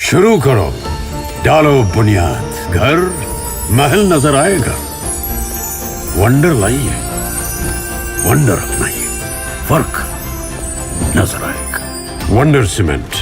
शुरू करो, डालो बुनियाद, घर महल नजर आएगा। वंडर लाइए, वंडर अपनाइए, फर्क नजर आएगा। वंडर सीमेंट,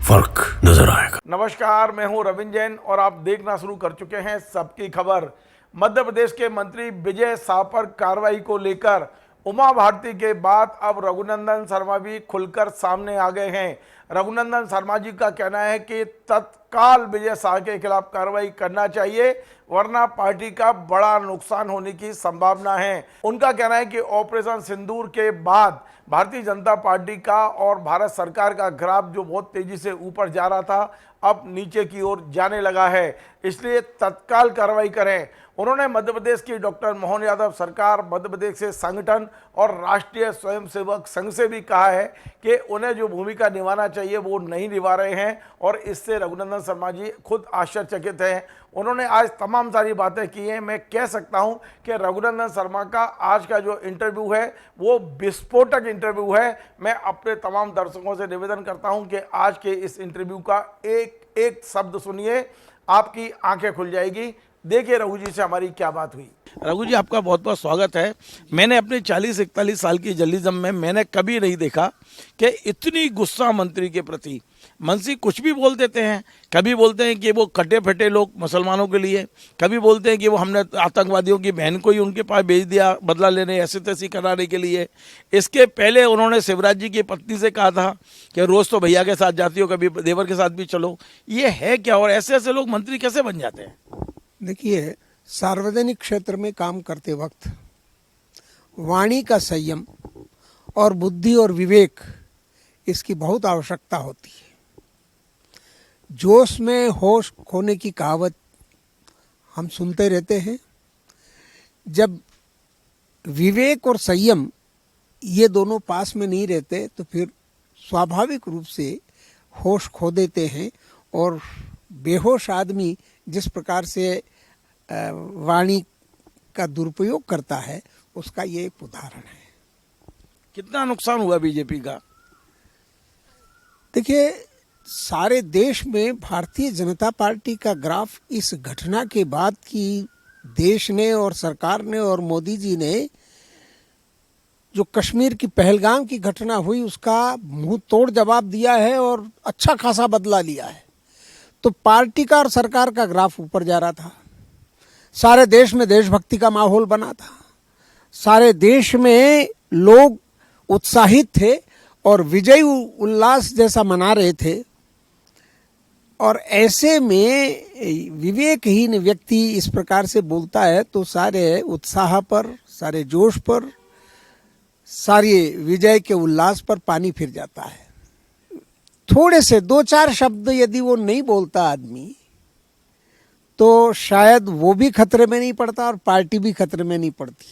फर्क नजर आएगा। नमस्कार, मैं हूं रविंद्र जैन और आप देखना शुरू कर चुके हैं सबकी खबर। मध्य प्रदेश के मंत्री विजय शाह पर कार्रवाई को लेकर उमा भारती के बाद अब रघुनंदन शर्मा भी खुलकर सामने आ गए हैं। रघुनंदन शर्मा जी का कहना है कि तत्काल विजय शाह के खिलाफ कार्रवाई करना चाहिए, वरना पार्टी का बड़ा नुकसान होने की संभावना है। उनका कहना है कि ऑपरेशन सिंदूर के बाद भारतीय जनता पार्टी का और भारत सरकार का ग्राफ जो बहुत तेजी से ऊपर जा रहा था, अब नीचे की ओर जाने लगा है, इसलिए तत्काल कार्रवाई करें। उन्होंने मध्य प्रदेश की डॉक्टर मोहन यादव सरकार, मध्य प्रदेश से संगठन और राष्ट्रीय स्वयंसेवक संघ से भी कहा है कि उन्हें जो भूमिका निभाना चाहिए वो नहीं निभा रहे हैं और इससे रघुनंदन शर्मा जी खुद आश्चर्यचकित हैं। उन्होंने आज तमाम सारी बातें की हैं। मैं कह सकता हूं कि रघुनंदन शर्मा का आज का जो इंटरव्यू है वो विस्फोटक इंटरव्यू है। मैं अपने तमाम दर्शकों से निवेदन करता हूं कि आज के इस इंटरव्यू का एक एक शब्द सुनिए, आपकी आंखें खुल जाएगी। देखिए रघु जी से हमारी क्या बात हुई। रघु जी, आपका बहुत बहुत स्वागत है। मैंने अपने 40-41 साल की जर्नलिज्म में मैंने कभी नहीं देखा कि इतनी गुस्सा मंत्री के प्रति। मंत्री कुछ भी बोल देते हैं, कभी बोलते हैं कि वो कटे फटे लोग मुसलमानों के लिए, कभी बोलते हैं कि वो हमने आतंकवादियों की बहन को ही उनके पास भेज दिया बदला लेने, ऐसी तैसी कराने के लिए। इसके पहले उन्होंने शिवराज जी की पत्नी से कहा था कि रोज़ तो भैया के साथ जाती हो, कभी देवर के साथ भी चलो। ये है क्या, और ऐसे ऐसे लोग मंत्री कैसे बन जाते हैं? देखिए, सार्वजनिक क्षेत्र में काम करते वक्त वाणी का संयम और बुद्धि और विवेक, इसकी बहुत आवश्यकता होती है। जोश में होश खोने की कहावत हम सुनते रहते हैं। जब विवेक और संयम ये दोनों पास में नहीं रहते तो फिर स्वाभाविक रूप से होश खो देते हैं और बेहोश आदमी जिस प्रकार से वाणी का दुरुपयोग करता है, उसका ये एक उदाहरण है। कितना नुकसान हुआ बीजेपी का? देखिए, सारे देश में भारतीय जनता पार्टी का ग्राफ इस घटना के बाद की देश ने और सरकार ने और मोदी जी ने जो कश्मीर की पहलगाम की घटना हुई उसका मुंह तोड़ जवाब दिया है और अच्छा खासा बदला लिया है। तो पार्टी का और सरकार का ग्राफ ऊपर जा रहा था। सारे देश में देशभक्ति का माहौल बना था। सारे देश में लोग उत्साहित थे और विजय उल्लास जैसा मना रहे थे। और ऐसे में विवेकहीन व्यक्ति इस प्रकार से बोलता है तो सारे उत्साह पर, सारे जोश पर, सारे विजय के उल्लास पर पानी फिर जाता है। थोड़े से 2-4 शब्द यदि वो नहीं बोलता आदमी, तो शायद वो भी खतरे में नहीं पड़ता और पार्टी भी खतरे में नहीं पड़ती।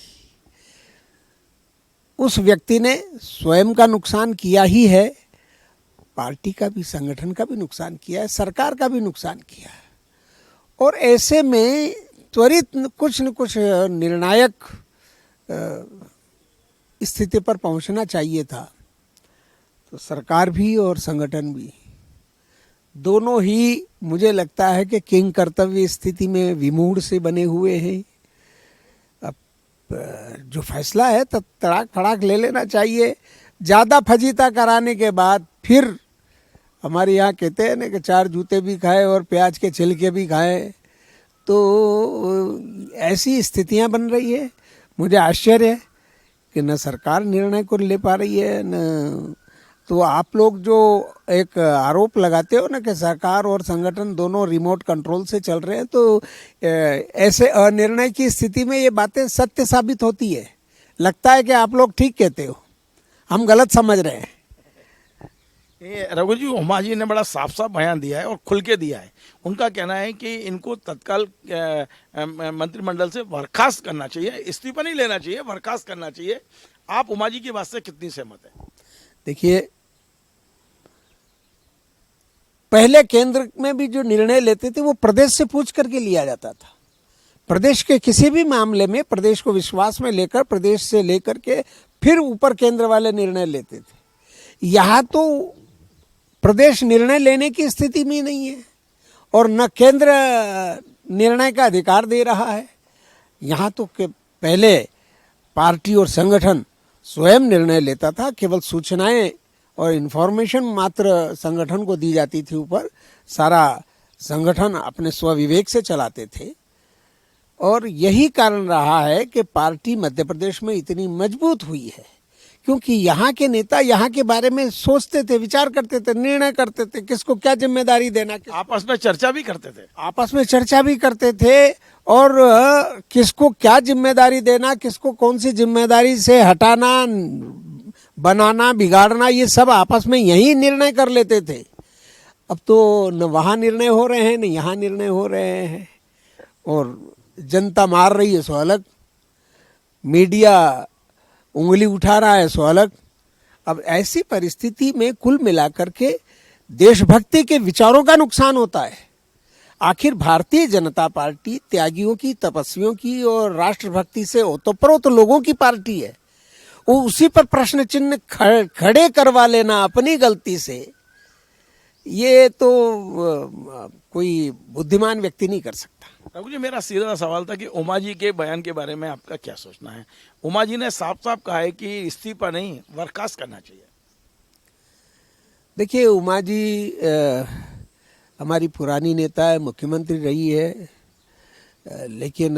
उस व्यक्ति ने स्वयं का नुकसान किया ही है, पार्टी का भी, संगठन का भी नुकसान किया है, सरकार का भी नुकसान किया है। और ऐसे में त्वरित कुछ न कुछ निर्णायक स्थिति पर पहुंचना चाहिए था। तो सरकार भी और संगठन भी दोनों ही मुझे लगता है कि किंग कर्तव्य स्थिति में विमूढ़ से बने हुए हैं। अब जो फैसला है तो तड़ाक फड़ाक ले लेना चाहिए। ज़्यादा फजीता कराने के बाद फिर हमारे यहाँ कहते हैं ना कि 4 जूते भी खाए और प्याज के छिलके भी खाए। तो ऐसी स्थितियाँ बन रही है। मुझे आश्चर्य है कि न सरकार निर्णय को ले पा रही है, न तो आप लोग जो एक आरोप लगाते हो ना कि सरकार और संगठन दोनों रिमोट कंट्रोल से चल रहे हैं, तो ऐसे अनिर्णय की स्थिति में ये बातें सत्य साबित होती है। लगता है कि आप लोग ठीक कहते हो, हम गलत समझ रहे हैं। ये रघु जी, उमा जी ने बड़ा साफ साफ बयान दिया है और खुल के दिया है। उनका कहना है कि इनको तत्काल मंत्रिमंडल से बर्खास्त करना चाहिए, इस्तीफा नहीं लेना चाहिए, बर्खास्त करना चाहिए। आप उमा जी की बात से कितनी सहमत है? देखिए, पहले केंद्र में भी जो निर्णय लेते थे वो प्रदेश से पूछ करके लिया जाता था। प्रदेश के किसी भी मामले में प्रदेश को विश्वास में लेकर, प्रदेश से लेकर के फिर ऊपर केंद्र वाले निर्णय लेते थे। यहाँ तो प्रदेश निर्णय लेने की स्थिति में नहीं है। और न केंद्र निर्णय का अधिकार दे रहा है। यहाँ तो कि पहले पार्टी और संगठन स्वयं निर्णय लेता था, केवल सूचनाएं और इन्फॉर्मेशन मात्र संगठन को दी जाती थी, ऊपर सारा संगठन अपने स्वविवेक से चलाते थे। और यही कारण रहा है कि पार्टी मध्य प्रदेश में इतनी मजबूत हुई है, क्योंकि यहाँ के नेता यहाँ के बारे में सोचते थे, विचार करते थे, निर्णय करते थे, किसको क्या जिम्मेदारी देना, आपस में चर्चा भी करते थे। आपस में चर्चा भी करते थे और किसको क्या जिम्मेदारी देना, किसको कौन सी जिम्मेदारी से हटाना, बनाना, बिगाड़ना, ये सब आपस में यही निर्णय कर लेते थे। अब तो न वहाँ निर्णय हो रहे हैं न यहाँ निर्णय हो रहे हैं, और जनता मार रही है सो अलग, मीडिया उंगली उठा रहा है सो अलग। अब ऐसी परिस्थिति में कुल मिलाकर के देशभक्ति के विचारों का नुकसान होता है। आखिर भारतीय जनता पार्टी त्यागियों की, तपस्वियों की और राष्ट्रभक्ति से ओतप्रोत लोगों की पार्टी है। वो उसी पर प्रश्न चिन्ह खड़े करवा लेना अपनी गलती से, ये तो कोई बुद्धिमान व्यक्ति नहीं कर सकता। रघु जी, मेरा सीधा सवाल था कि उमा जी के बयान के बारे में आपका क्या सोचना है? उमा जी ने साफ साफ कहा है कि इस्तीफा नहीं, बर्खास्त करना चाहिए। देखिए, उमा जी हमारी पुरानी नेता है, मुख्यमंत्री रही है, लेकिन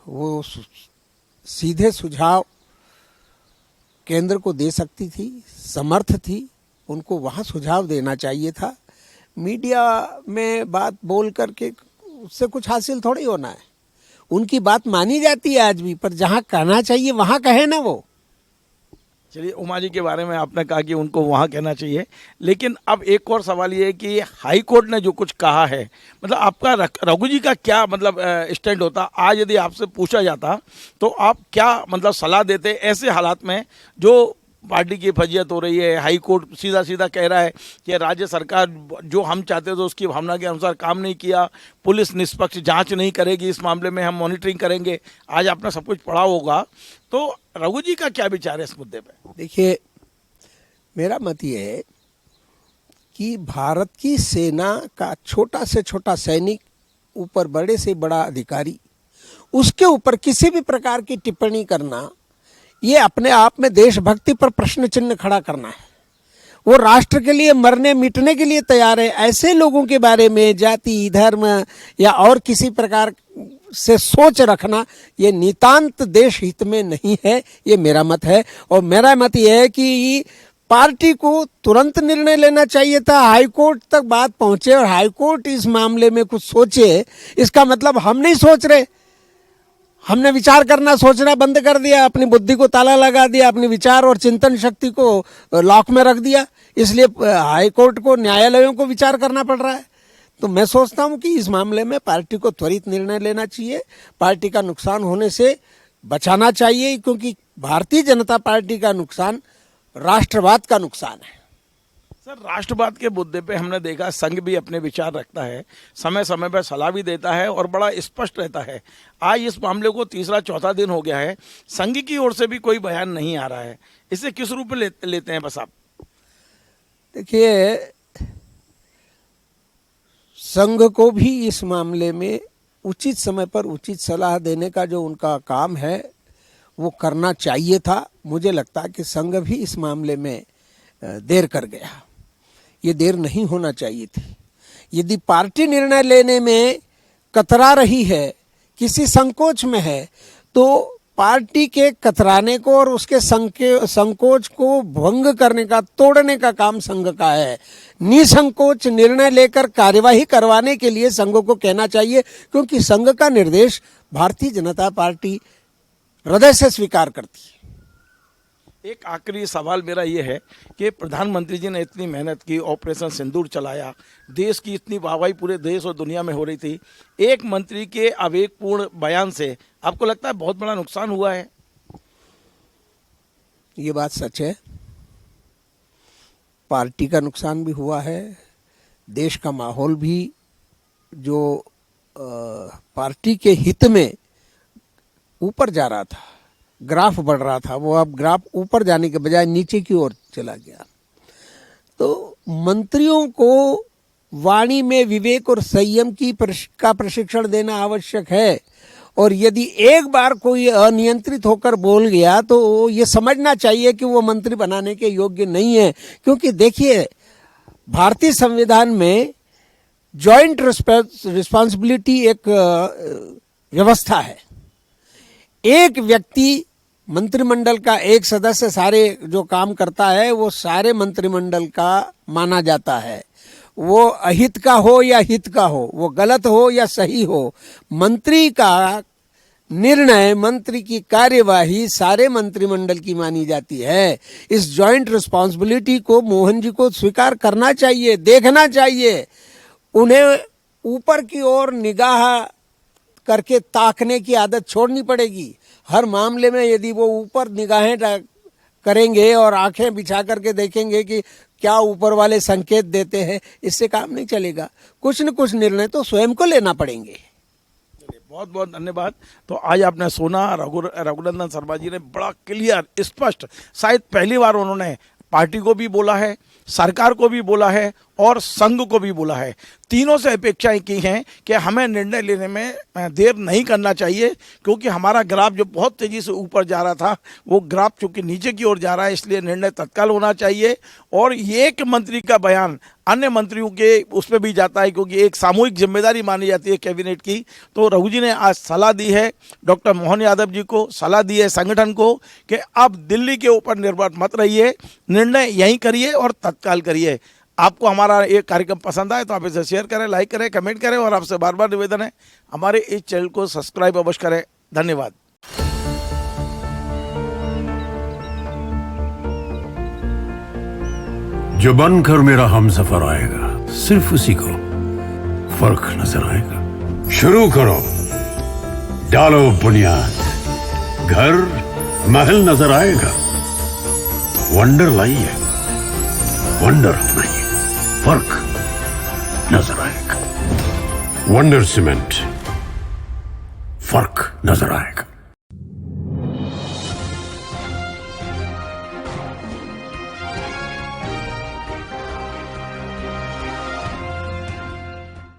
वो सीधे सुझाव केंद्र को दे सकती थी, समर्थ थी, उनको वहाँ सुझाव देना चाहिए था। मीडिया में बात बोल करके उससे कुछ हासिल थोड़ी होना है। उनकी बात मानी जाती है आज भी, पर जहाँ कहना चाहिए वहाँ कहे ना वो। चलिए, उमा जी के बारे में आपने कहा कि उनको वहाँ कहना चाहिए, लेकिन अब एक और सवाल ये है कि हाई कोर्ट ने जो कुछ कहा है, मतलब आपका रघु जी का क्या मतलब स्टैंड होता? आज यदि आपसे पूछा जाता तो आप क्या मतलब सलाह देते ऐसे हालात में जो पार्टी की फजीयत हो रही है? हाई कोर्ट सीधा सीधा कह रहा है कि राज्य सरकार जो हम चाहते थे उसकी भावना के अनुसार काम नहीं किया, पुलिस निष्पक्ष जांच नहीं करेगी, इस मामले में हम मॉनिटरिंग करेंगे। आज आपने सब कुछ पढ़ा होगा, तो रघु जी का क्या विचार है इस मुद्दे पे? देखिए, मेरा मत ये है कि भारत की सेना का छोटा से छोटा सैनिक ऊपर बड़े से बड़ा अधिकारी, उसके ऊपर किसी भी प्रकार की टिप्पणी करना, ये अपने आप में देशभक्ति पर प्रश्न चिन्ह खड़ा करना है। वो राष्ट्र के लिए मरने मिटने के लिए तैयार है। ऐसे लोगों के बारे में जाति, धर्म या और किसी प्रकार से सोच रखना, ये नितांत देश हित में नहीं है, ये मेरा मत है। और मेरा मत ये है कि पार्टी को तुरंत निर्णय लेना चाहिए था। हाईकोर्ट तक बात पहुंचे और हाईकोर्ट इस मामले में कुछ सोचे, इसका मतलब हम नहीं सोच रहे, हमने विचार करना सोचना बंद कर दिया, अपनी बुद्धि को ताला लगा दिया, अपनी विचार और चिंतन शक्ति को लॉक में रख दिया, इसलिए हाई कोर्ट को, न्यायालयों को विचार करना पड़ रहा है। तो मैं सोचता हूं कि इस मामले में पार्टी को त्वरित निर्णय लेना चाहिए, पार्टी का नुकसान होने से बचाना चाहिए, क्योंकि भारतीय जनता पार्टी का नुकसान राष्ट्रवाद का नुकसान है। सर, राष्ट्रवाद के मुद्दे पे हमने देखा संघ भी अपने विचार रखता है, समय समय पर सलाह भी देता है और बड़ा स्पष्ट रहता है। आज इस मामले को तीसरा चौथा दिन हो गया है, संघ की ओर से भी कोई बयान नहीं आ रहा है। इसे किस रूप में लेते हैं बस आप? देखिए, संघ को भी इस मामले में उचित समय पर उचित सलाह देने का जो उनका काम है वो करना चाहिए था। मुझे लगता है कि संघ भी इस मामले में देर कर गया, ये देर नहीं होना चाहिए थी। यदि पार्टी निर्णय लेने में कतरा रही है, किसी संकोच में है, तो पार्टी के कतराने को और उसके संकोच को भंग करने का, तोड़ने का काम संघ का है। निसंकोच निर्णय लेकर कार्यवाही करवाने के लिए संघ को कहना चाहिए, क्योंकि संघ का निर्देश भारतीय जनता पार्टी हृदय से स्वीकार करती है। एक आखिरी सवाल मेरा ये है कि प्रधानमंत्री जी ने इतनी मेहनत की, ऑपरेशन सिंदूर चलाया, देश की इतनी वाहवाही पूरे देश और दुनिया में हो रही थी, एक मंत्री के आवेगपूर्ण बयान से आपको लगता है बहुत बड़ा नुकसान हुआ है? ये बात सच है, पार्टी का नुकसान भी हुआ है, देश का माहौल भी जो पार्टी के हित में ऊपर जा रहा था, ग्राफ बढ़ रहा था, वो अब ग्राफ ऊपर जाने के बजाय नीचे की ओर चला गया। तो मंत्रियों को वाणी में विवेक और संयम का प्रशिक्षण देना आवश्यक है। और यदि एक बार कोई अनियंत्रित होकर बोल गया तो ये समझना चाहिए कि वो मंत्री बनाने के योग्य नहीं है। क्योंकि देखिए, भारतीय संविधान में जॉइंट रिस्पॉन्सिबिलिटी एक व्यवस्था है। एक व्यक्ति, मंत्रिमंडल का एक सदस्य सारे जो काम करता है वो सारे मंत्रिमंडल का माना जाता है। वो अहित का हो या हित का हो, वो गलत हो या सही हो, मंत्री का निर्णय, मंत्री की कार्यवाही सारे मंत्रिमंडल की मानी जाती है। इस जॉइंट रिस्पॉन्सिबिलिटी को मोहन जी को स्वीकार करना चाहिए, देखना चाहिए। उन्हें ऊपर की ओर निगाह करके ताकने की आदत छोड़नी पड़ेगी। हर मामले में यदि वो ऊपर निगाहें करेंगे और आंखें बिछा करके देखेंगे कि क्या ऊपर वाले संकेत देते हैं, इससे काम नहीं चलेगा। कुछ न कुछ निर्णय तो स्वयं को लेना पड़ेंगे। बहुत बहुत धन्यवाद। तो आज आपने सुना, रघुनंदन शर्मा जी ने बड़ा क्लियर, स्पष्ट, शायद पहली बार उन्होंने पार्टी को भी बोला है, सरकार को भी बोला है और संघ को भी बोला है। तीनों से अपेक्षाएं की हैं कि हमें निर्णय लेने में देर नहीं करना चाहिए, क्योंकि हमारा ग्राफ जो बहुत तेजी से ऊपर जा रहा था वो ग्राफ चूंकि नीचे की ओर जा रहा है, इसलिए निर्णय तत्काल होना चाहिए। और ये एक मंत्री का बयान अन्य मंत्रियों के उस पर भी जाता है, क्योंकि एक सामूहिक जिम्मेदारी मानी जाती है कैबिनेट की। तो रघु जी ने आज सलाह दी है डॉक्टर मोहन यादव जी को, सलाह दी है संगठन को कि आप दिल्ली के ऊपर निर्भर मत रहिए, निर्णय यहीं करिए और तत्काल करिए। आपको हमारा ये कार्यक्रम पसंद आए तो आप इसे शेयर करें, लाइक करें, कमेंट करें और आपसे बार बार निवेदन है हमारे इस चैनल को सब्सक्राइब अवश्य करें। धन्यवाद। जो बनकर मेरा हमसफर आएगा, सिर्फ उसी को फर्क नजर आएगा। शुरू करो, डालो बुनियाद, घर महल नजर आएगा। वंडर लाइए, वंडर अपनाइए, फर्क नजर आएगा। वंडर सीमेंट, फर्क नजर आएगा।